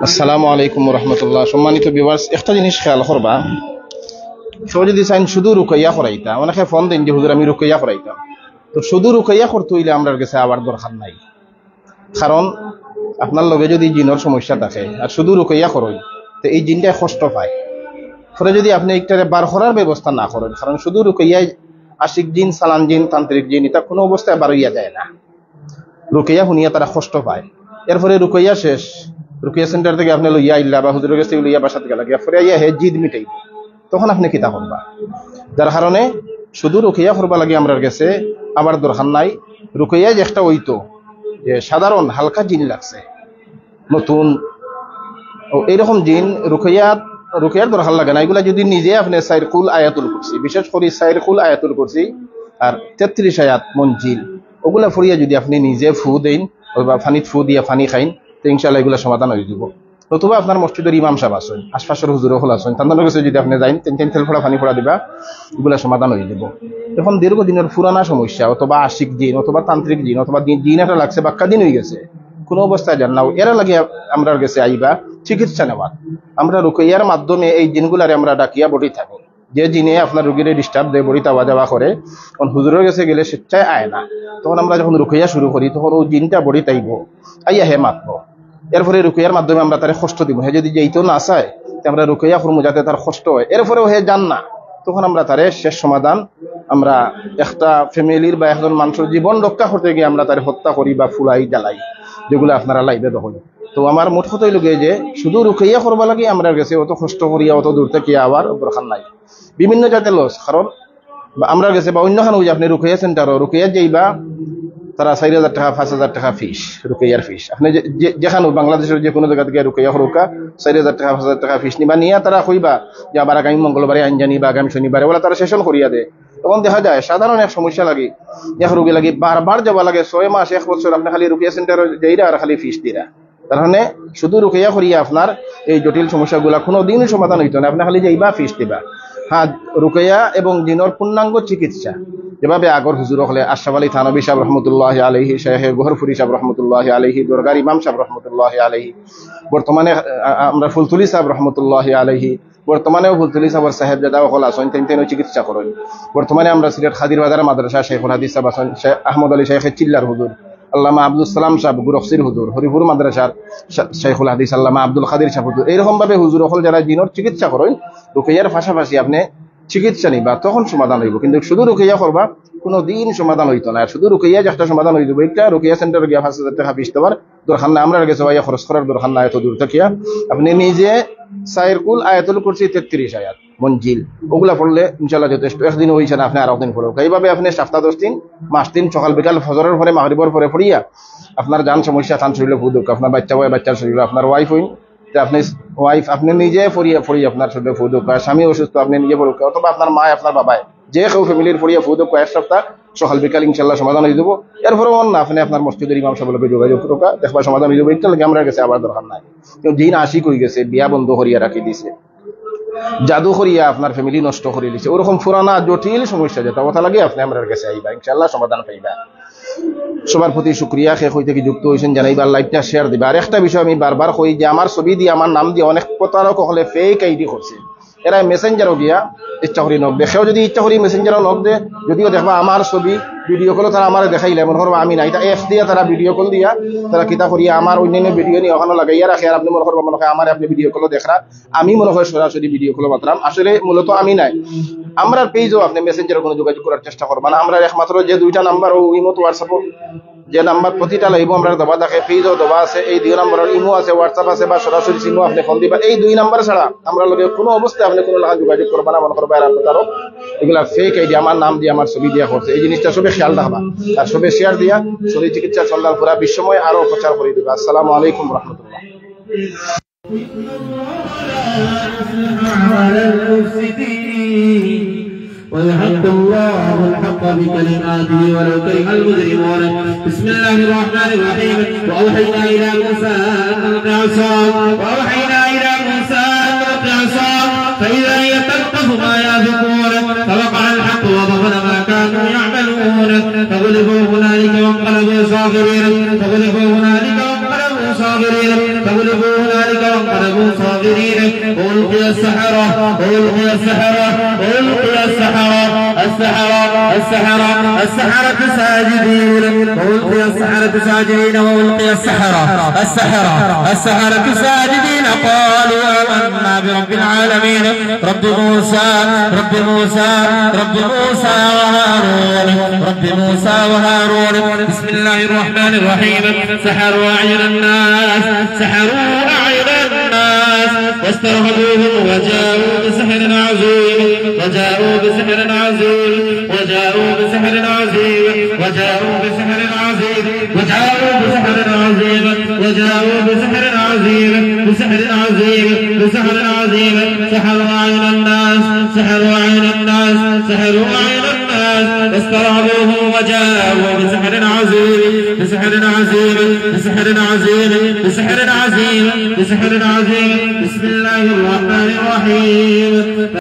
আসসালামু আলাইকুম রহমতুল্লাহ। সম্মানিত ভিউয়ার্স, একটা জিনিস খেয়াল করবা, কেউ যদি চাইন শুধু রুকাইয়া করাইতা, অনেকে ফোন দেন যে হুজুর আমি রুকাইয়া করাইতাম, তো শুধু রুকাইয়া করতে হইলে আমরা কাছে আবার দরকার নাই। কারণ আপনার লগে যদি জিনের সমস্যা থাকে আর শুধু রুকাইয়া করই, তো এই জিনটাই কষ্ট পায়। ফলে যদি আপনি একটারে বার করার ব্যবস্থা না করেন, কারণ শুধু রুকাইয়াই আশিক জিন, সালান জিন, তান্ত্রিক জিন এটা কোনো অবস্থায় বার হইয়া যায় না। রুকাইয়া শুনিয়া তারা কষ্ট পায়। এরপরে রুকাইয়া শেষ, রুকিয়া সেন্টার থেকে আপনি লইয়া আইলা বা হুজুরের কাছে লইয়া বাসাতে গেলা, গিয়া ফিরে আইয়া হে জিদ মিটাইব, তখন আপনি কিতা করবা? যার কারণে শুধু রুকিয়া করবা লাগে আমরা কাছে আবার দরকার নাই। রুকিয়া যে একটা হইতো যে সাধারণ হালকা জিন লাগছে নতুন, এইরকম জিন রুকিয়ার দরকার লাগে না। এগুলা যদি নিজে আপনি সাইরকুল আয়াতুল কুরসি, বিশেষ করে সাইরকুল আয়াতুল কুরসি আর 33 আয়াত মঞ্জিল ওগুলা ফুরিয়া যদি আপনি নিজে ফু দেন বা ফানিত ফু দিয়া ফানি খাইন, তো ইনশাআল্লাহ এগুলো সমাধান হয়ে যাব। নতুবা আপনার মসজিদের ইমাম সাহেব আছেন, আশপাশের হুজুর হল আছেন, তাদের কাছে যদি আপনি যাইন তেল তেল ফোড়া ফানি ফোড়া দিবা, এগুলা সমাধান হয়ে যাব। এখন দীর্ঘদিনের পুরানা সমস্যা, অথবা আশিক জিন, অথবা তান্ত্রিক জিন, অথবা জিন একটা লাগছে বাক্কা দিন হয়ে গেছে, কোনো অবস্থায় জান না, এরা লাগে আমরা গেছে আইবা চিকিৎসা নেওয়া। আমরা রুকিয়ার মাধ্যমে এই জিনগুলারে আমরা ডাকিয়া বডি থাকি। যে জিনে আপনার রুগীরে ডিস্টার্ব দেয়, বড়ি তাওয়া যাওয়া করে, তখন হুজুরের কাছে গেলে স্বেচ্ছায় আয় না। তখন আমরা যখন রুকিয়া শুরু করি, তখন ও জিনটা বড়ি তাইব, আইয়া হে মাতব। এরপরে রুকিয়ার মাধ্যমে আমরা তার কষ্ট দিব। হে যদি যেইতো না চায়, আমরা রুকিয়া করবো যাতে তার কষ্ট হয়। এরপরেও হে জান না, তখন আমরা তারে শেষ সমাধান, আমরা একটা ফ্যামিলির বা একজন মানুষের জীবন রক্ষা করতে গিয়ে আমরা তার হত্যা করি বা ফুলাই জ্বালাই, যেগুলো আপনারা লাইভে দখল। তো আমার মোট কথাই লোকে যে শুধু রুকিয়া করবা লাগে আমরা গেছে অত কষ্ট করিয়া অত দূর থেকে আবার দরকার নাই। বিভিন্ন জাতের লস, কারণ আমরা গেছে বা অন্য খানো যে আপনি রুকিয়া সেন্টারও রুকিয়া যাইবা, তারা 4,000 টাকা 5,000 টাকা ফিস, রুকিয়ার ফিস। আপনি যেখানে বাংলাদেশের যে কোনো জায়গা থেকে রুকিয়া রুকা 4,000 টাকা 5,000 টাকা ফিস নিবা, নিয়ে তারা কইবা যে আবার আগামী মঙ্গলবারে আনজানি বা আগামী শনিবারে, ওরা তারা সেশন করিয়া দেয়। তখন দেখা যায় সাধারণ এক সমস্যা লাগে, এক রুগী লাগে বারবার যাওয়া লাগে, 6 মাস 1 বছর আপনি খালি রুকিয়া সেন্টারে যাইরা আর খালি ফিস দিরা। তার মানে শুধু রুকিয়া করিয়া আপনার এই জটিল সমস্যাগুলা কোনো দিন সমাধান হইতো না, আপনি খালি যাইবা ফিস দিবা। হ্যাঁ, রুকিয়া এবং জিনের পূর্ণাঙ্গ চিকিৎসা যেভাবে আগর হুজুর হলে আশরাফ আলী থানবী সাহেব রহমতুল্লাহ আলাইহি, শেখে গহরপুরি সাহেব রহমতুল্লাহ আলাইহি, দরগার ইমাম সাহেব রহমতুল্লাহ আলাইহি, বর্তমানে আমরা ফুলতুলি সাহেব রহমতুল্লাহ আলাইহি, বর্তমানেও ফুলতুলি সাহেবের সাহেবজাদা হল আসেন, তেন চিকিৎসা করেন। বর্তমানে আমরা সিলেট খাদির বাজার মাদ্রাসা শেখুল হাদিস সাহেব আসেন, আহমদ আলী শেখে চিল্লার হুজুর, আল্লামা আব্দুল সালাম সাহেব গুরফসির হুজুর, হরিপুর মাদ্রাসার শেখুল হাদিস আল্লামা আব্দুল খাদির সাহেব হুজুর, এইরকম ভাবে হুজুর হল যারা জিনের চিকিৎসা করেন, রুকিয়ার পাশাপাশি আপনি চিকিৎসা নিবা, তখন সমাধান হইব। কিন্তু শুধু রুকিয়া করবা কোনো দিন সমাধান হইতো না। শুধু রুকিয়া যে একটা সমাধান হয়ে যাবো, একটা রুকিয়া সেন্টারে গিয়া 5,000 টাকা ফিস দেওয়ার দরকার নাই, আমরা গেছে ভাইয়া খরচ করার দরকার নাই এত দূর থাকিয়া। আপনি নিজে সাইরকুল আয়াতুল কুরসি 33 আয়াত মঞ্জিল ওগুলা পড়লে ইনশাআল্লাহ যথেষ্ট। একদিন হইছে না, আপনি আর একদিন পড়ো। এইভাবে আপনি সপ্তাহ 10 দিন, মাস দিন, সকাল বিকাল ফজরের পরে মাগরিবের পরে পড়িয়া আপনার জান সমস্যা, চান শরীরে ফুদুক, আপনার বাচ্চা হয় বাচ্চার শরীরে, আপনার ওয়াইফ হইন, আপনি ওয়াইফ আপনি নিজে পড়ি আপনার শরীরে ফুদুক, স্বামী অসুস্থ আপনি নিজে পড়ুক, অথবা আপনার মা আপনার বাবায় যে কেউ ফ্যামিলির পড়িয়া ফুদুক, এক সপ্তাহ সকাল বিকাল ইনশাআল্লাহ সমাধান হয়ে যাবো। এরপরে না আপনি আপনার মসজিদের ইমাম সাহেবের যোগাযোগ করুকা, দেখবা সমাধান হয়ে যাবো। এটা লাগে আমরা গেছে আবার দরকার নাই। কেউ দিন আশিক হয়ে গেছে, বিয়া বন্ধ করিয়া রাখি দিছে, জাদু করিয়া আপনার ফ্যামিলি নষ্ট করে দিছে, ওরকম পুরানা জটিল সমস্যা যেটা কথা লাগে আপনি আমরা কাছে আইবা, ইনশাআল্লাহ সমাধান পাইবা। সবার প্রতি শুকরিয়া, শেখ হইতে কি যুক্ত হয়েছেন জানাইবার, লাইভটা শেয়ার দিবা। আর একটা বিষয় আমি বারবার কই যে আমার ছবি দিয়ে আমার নাম দিয়ে অনেক প্রতারক হলে ফেক আইডি করছে, এরা মেসেঞ্জারও গিয়া ইচ্ছা করি নক দেখেও, যদি ইচ্ছা করি মেসেঞ্জারও নক দে, যদিও দেখবা আমার ছবি ভিডিও কল তারা আমার দেখাইলে মনে করবো আমি না, এটা এফ দিয়া তারা ভিডিও কল দিয়া তারা কিতা করিয়া আমার অন্যান্য ভিডিও নিয়ে ওখানে লাগাইয়া রাখে। আর আপনি মনে করবো মনে হয় আমার আপনি ভিডিও কল দেখরা, আমি মনে হয় সরাসরি ভিডিও কল বাতরাম, আসলে মূলত আমি নাই। আমরা পেজও আপনি মেসেঞ্জারে কোনো যোগাযোগ করার চেষ্টা করবা না। আমরা একমাত্র যে 2টা নাম্বার ও ইমো হোয়াটসঅ্যাপ যে নাম্বার প্রতিটা লাইভ আমরা দেওয়া থাকে, পেজও দেওয়া আছে, এই 2 নম্বরের ইমো আছে, হোয়াটসঅ্যাপ আছে, বা সরাসরি সিমো আপনি ফোন দিবা। এই 2 নাম্বার ছাড়া আমরা লগে কোনো অবস্থায় আপনি কোনো লাগা যোগাযোগ করবা না। মনে করবা আর আপনারও এগুলা ফেক আইডি, আমার নাম দিয়ে আমার ছবি দিয়া করছে। এই জিনিসটা সবে খেয়াল রাখবা আর সবে শেয়ার দিয়া শরীর চিকিৎসা সন্ধান পুরা বিশ্বময় আরো প্রচার করে দিবা। আসসালামু আলাইকুম রহমতুল্লাহ। ويحق الله الحق بكلماته ولو كره المجرمون. بسم الله الرحمن الرحيم. وأوحينا إلى موسى أن ألق عصاك فإذا هي تلقف ما يأفكون فوقع الحق وبطل ما كانوا يعملون فغلبوا هنالك وانقلبوا صاغرين وألقي السحرة ساجدين قالوا آمنا برب العالمين رب موسى وهارون. بسم الله الرحمن الرحيم. سحروا أعين الناس واسترهبوهم وجاءوا بسحر عظيم سحروا أعين الناس واسترهبوهم وجاءوا بسحر عظيم. بسم الله الرحمن الرحيم.